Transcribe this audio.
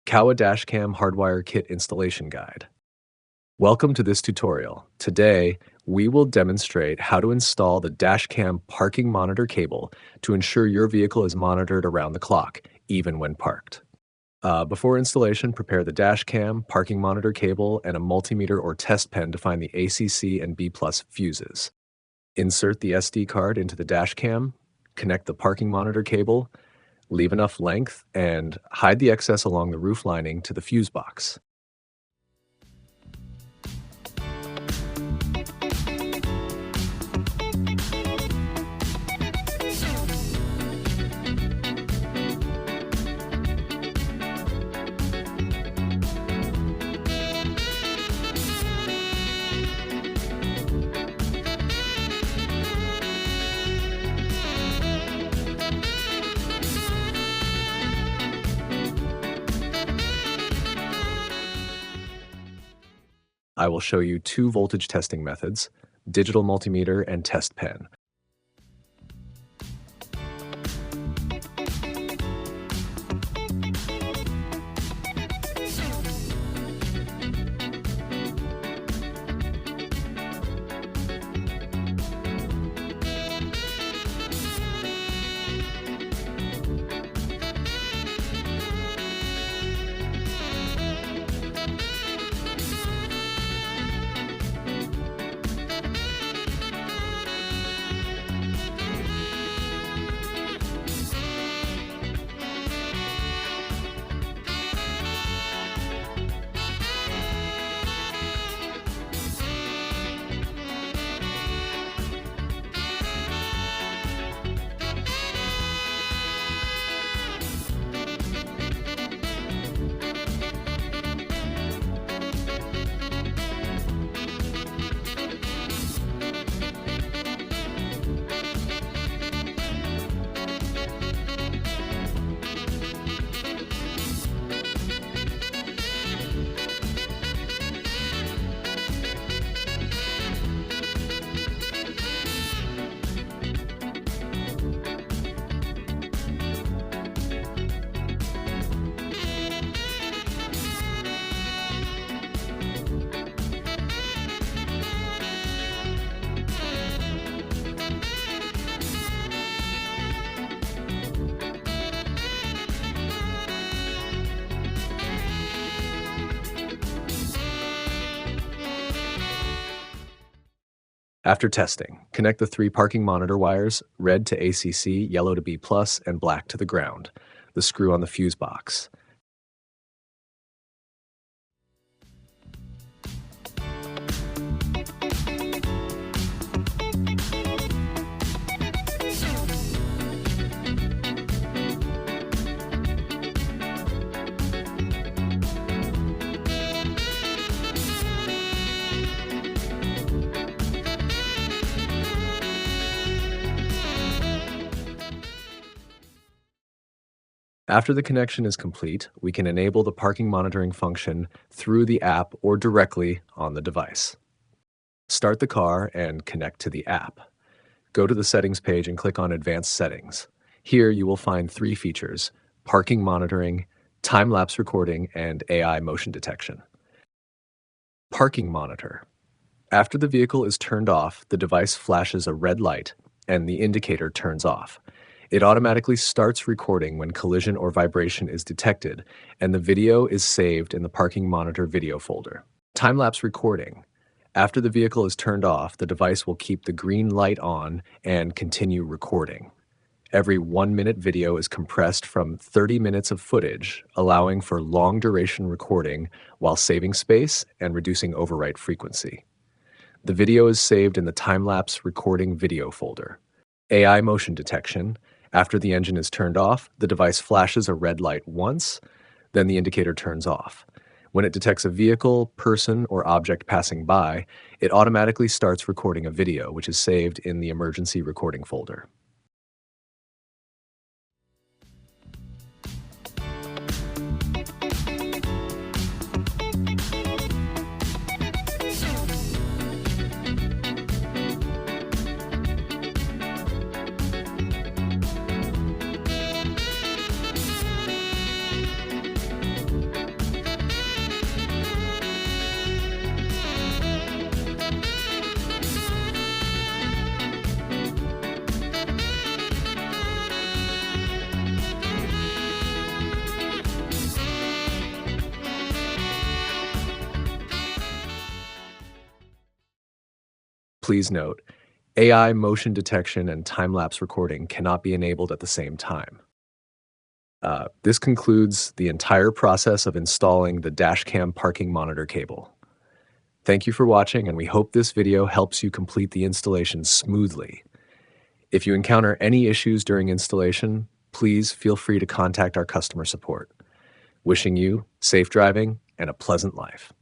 KAWA Dashcam Hardwire Kit Installation Guide. Welcome to this tutorial. Today, we will demonstrate how to install the Dashcam parking monitor cable to ensure your vehicle is monitored around the clock, even when parked. Before installation, prepare the Dashcam, parking monitor cable, and a multimeter or test pen to find the ACC and V fuses. Insert the SD card into the Dashcam, connect the parking monitor cable, leave enough length, and hide the excess along the roof lining to the fuse box. I will show you two voltage testing methods, digital multimeter and test pen. After testing, connect the three parking monitor wires, red to ACC, yellow to V+, and black to the ground, the screw on the fuse box. After the connection is complete, we can enable the parking monitoring function through the app or directly on the device. Start the car and connect to the app. Go to the settings page and click on Advanced Settings. Here you will find three features: parking monitoring, time-lapse recording, and AI motion detection. Parking monitor. After the vehicle is turned off, the device flashes a red light and the indicator turns off. It automatically starts recording when collision or vibration is detected, and the video is saved in the parking monitor video folder. Time-lapse recording. After the vehicle is turned off, the device will keep the green light on and continue recording. Every 1-minute video is compressed from 30 minutes of footage, allowing for long-duration recording while saving space and reducing overwrite frequency. The video is saved in the time-lapse recording video folder. AI motion detection. After the engine is turned off, the device flashes a red light once, then the indicator turns off. When it detects a vehicle, person, or object passing by, it automatically starts recording a video, which is saved in the emergency recording folder. Please note, AI motion detection and time-lapse recording cannot be enabled at the same time. This concludes the entire process of installing the dashcam parking monitor cable. Thank you for watching, and we hope this video helps you complete the installation smoothly. If you encounter any issues during installation, please feel free to contact our customer support. Wishing you safe driving and a pleasant life.